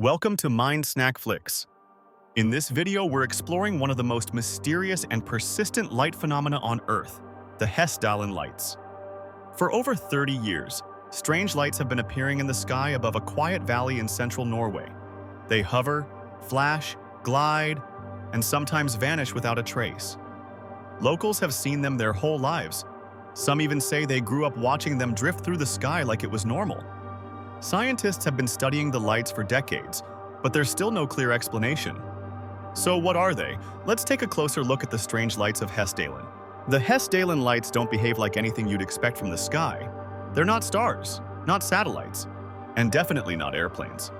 Welcome to Mind Snack Flicks. In this video, we're exploring one of the most mysterious and persistent light phenomena on Earth, the Hessdalen lights. For over 30 years, strange lights have been appearing in the sky above a quiet valley in central Norway. They hover, flash, glide, and sometimes vanish without a trace. Locals have seen them their whole lives. Some even say they grew up watching them drift through the sky like it was normal. Scientists have been studying the lights for decades, but there's still no clear explanation. So what are they? Let's take a closer look at the strange lights of Hessdalen. The Hessdalen lights don't behave like anything you'd expect from the sky. They're not stars, not satellites, and definitely not airplanes.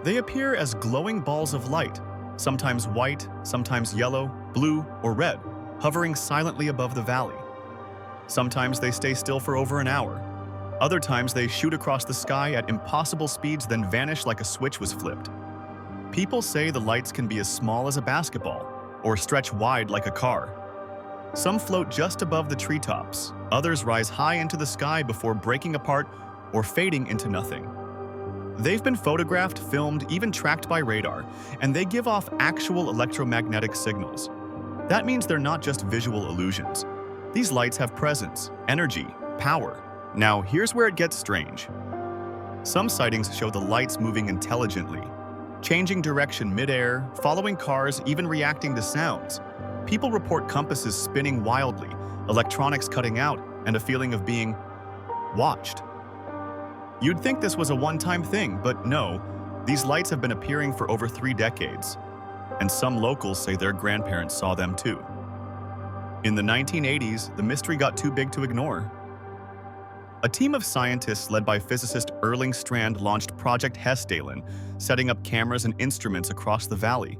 They appear as glowing balls of light, sometimes white, sometimes yellow, blue, or red, hovering silently above the valley. Sometimes they stay still for over an hour. Other times they shoot across the sky at impossible speeds, then vanish like a switch was flipped. People say the lights can be as small as a basketball or stretch wide like a car. Some float just above the treetops, others rise high into the sky before breaking apart or fading into nothing. They've been photographed, filmed, even tracked by radar, and they give off actual electromagnetic signals. That means they're not just visual illusions. These lights have presence, energy, power. Now, here's where it gets strange. Some sightings show the lights moving intelligently, changing direction mid-air, following cars, even reacting to sounds. People report compasses spinning wildly, electronics cutting out, and a feeling of being watched. You'd think this was a one-time thing, but no, these lights have been appearing for over 3 decades, and some locals say their grandparents saw them too. In the 1980s, the mystery got too big to ignore. A team of scientists led by physicist Erling Strand launched Project Hessdalen, setting up cameras and instruments across the valley.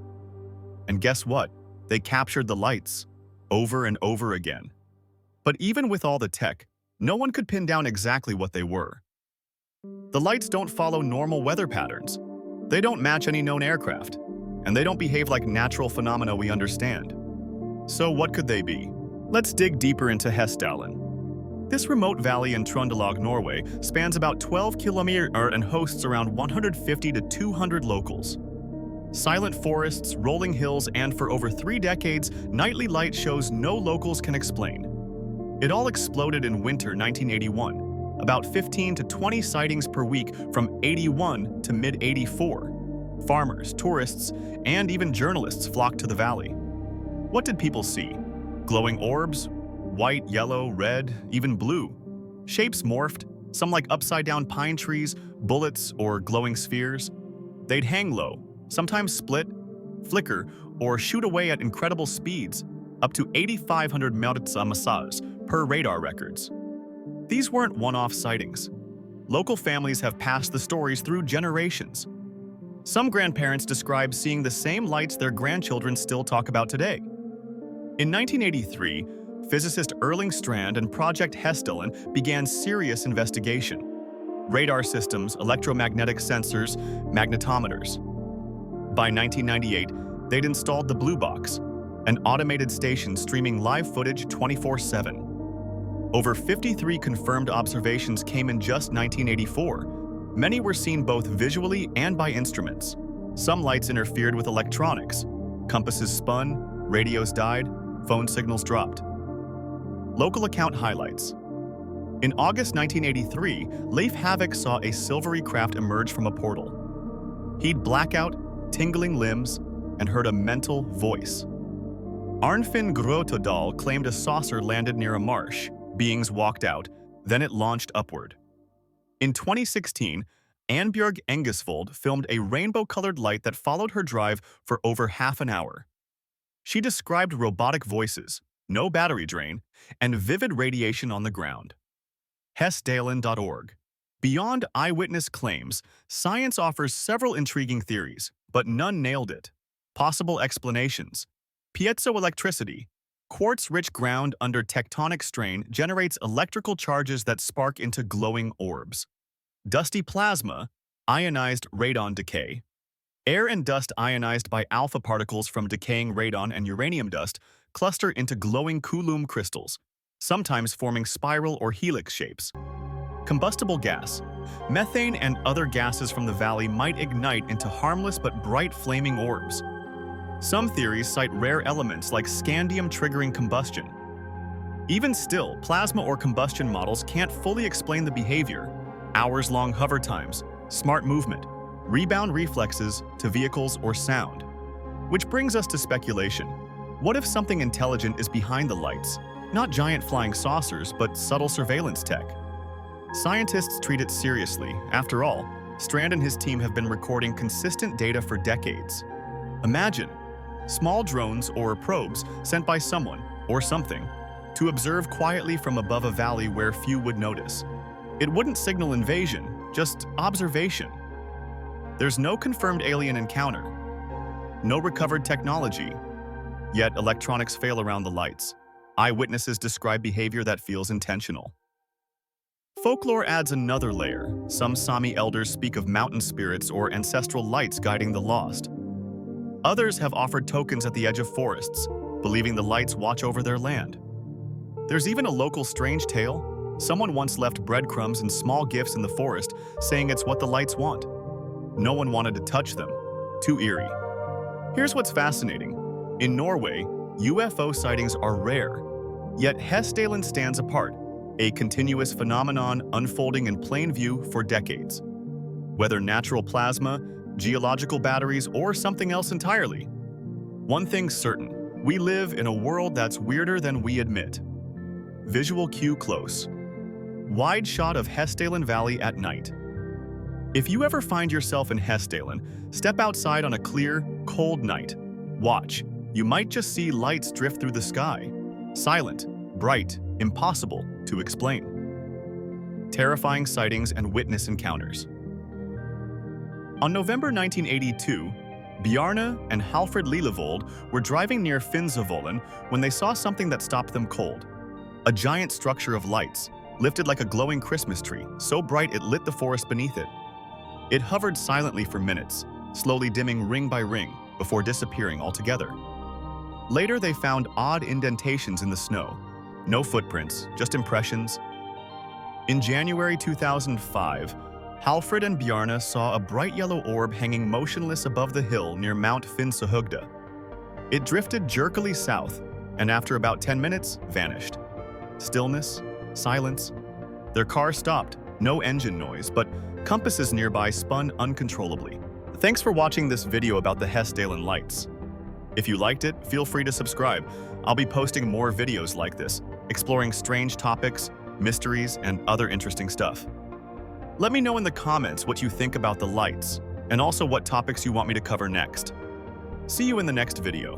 And guess what? They captured the lights, over and over again. But even with all the tech, no one could pin down exactly what they were. The lights don't follow normal weather patterns. They don't match any known aircraft, and they don't behave like natural phenomena we understand. So what could they be? Let's dig deeper into Hessdalen. This remote valley in Trøndelag, Norway, spans about 12 kilometers and hosts around 150 to 200 locals. Silent forests, rolling hills, and for over 3 decades, nightly light shows no locals can explain. It all exploded in winter 1981, about 15 to 20 sightings per week from 81 to mid-84. Farmers, tourists, and even journalists flocked to the valley. What did people see? Glowing orbs? White, yellow, red, even blue. Shapes morphed, some like upside-down pine trees, bullets, or glowing spheres. They'd hang low, sometimes split, flicker, or shoot away at incredible speeds, up to 8,500 massage per radar records. These weren't one-off sightings. Local families have passed the stories through generations. Some grandparents describe seeing the same lights their grandchildren still talk about today. In 1983, physicist Erling Strand and Project Hessdalen began serious investigation. Radar systems, electromagnetic sensors, magnetometers. By 1998, they'd installed the Blue Box, an automated station streaming live footage 24/7. Over 53 confirmed observations came in just 1984. Many were seen both visually and by instruments. Some lights interfered with electronics. Compasses spun, radios died, phone signals dropped. Local account highlights. In August 1983, Leif Havik saw a silvery craft emerge from a portal. He'd black out, tingling limbs, and heard a mental voice. Arnfinn Grotodal claimed a saucer landed near a marsh. Beings walked out, then it launched upward. In 2016, Annbjørg Engesvold filmed a rainbow-colored light that followed her drive for over half an hour. She described robotic voices, no battery drain, and vivid radiation on the ground. Hessdalen.org. Beyond eyewitness claims, science offers several intriguing theories, but none nailed it. Possible explanations. Piezoelectricity. Quartz-rich ground under tectonic strain generates electrical charges that spark into glowing orbs. Dusty plasma. Ionized radon decay. Air and dust ionized by alpha particles from decaying radon and uranium dust cluster into glowing Coulomb crystals, sometimes forming spiral or helix shapes. Combustible gas. Methane and other gases from the valley might ignite into harmless but bright flaming orbs. Some theories cite rare elements like scandium triggering combustion. Even still, plasma or combustion models can't fully explain the behavior. Hours-long hover times, smart movement, rebound reflexes to vehicles or sound. Which brings us to speculation. What if something intelligent is behind the lights? Not giant flying saucers, but subtle surveillance tech. Scientists treat it seriously. After all, Strand and his team have been recording consistent data for decades. Imagine small drones or probes sent by someone or something to observe quietly from above a valley where few would notice. It wouldn't signal invasion, just observation. There's no confirmed alien encounter, no recovered technology, yet electronics fail around the lights. Eyewitnesses describe behavior that feels intentional. Folklore adds another layer. Some Sami elders speak of mountain spirits or ancestral lights guiding the lost. Others have offered tokens at the edge of forests, believing the lights watch over their land. There's even a local strange tale. Someone once left breadcrumbs and small gifts in the forest, saying it's what the lights want. No one wanted to touch them. Too eerie. Here's what's fascinating. In Norway, UFO sightings are rare. Yet Hessdalen stands apart, a continuous phenomenon unfolding in plain view for decades. Whether natural plasma, geological batteries, or something else entirely. One thing's certain, we live in a world that's weirder than we admit. Visual cue close. Wide shot of Hessdalen Valley at night. If you ever find yourself in Hessdalen, step outside on a clear, cold night. Watch. You might just see lights drift through the sky. Silent, bright, impossible to explain. Terrifying sightings and witness encounters. On November 1982, Bjarne and Halfred Lillevold were driving near Hessdalen when they saw something that stopped them cold. A giant structure of lights, lifted like a glowing Christmas tree, so bright it lit the forest beneath it. It hovered silently for minutes, slowly dimming ring by ring before disappearing altogether. Later, they found odd indentations in the snow. No footprints, just impressions. In January 2005, Halfred and Bjarne saw a bright yellow orb hanging motionless above the hill near Mount Finnshögda. It drifted jerkily south, and after about 10 minutes, vanished. Stillness, silence. Their car stopped, no engine noise, but compasses nearby spun uncontrollably. Thanks for watching this video about the Hessdalen lights. If you liked it, feel free to subscribe. I'll be posting more videos like this, exploring strange topics, mysteries, and other interesting stuff. Let me know in the comments what you think about the lights, and also what topics you want me to cover next. See you in the next video.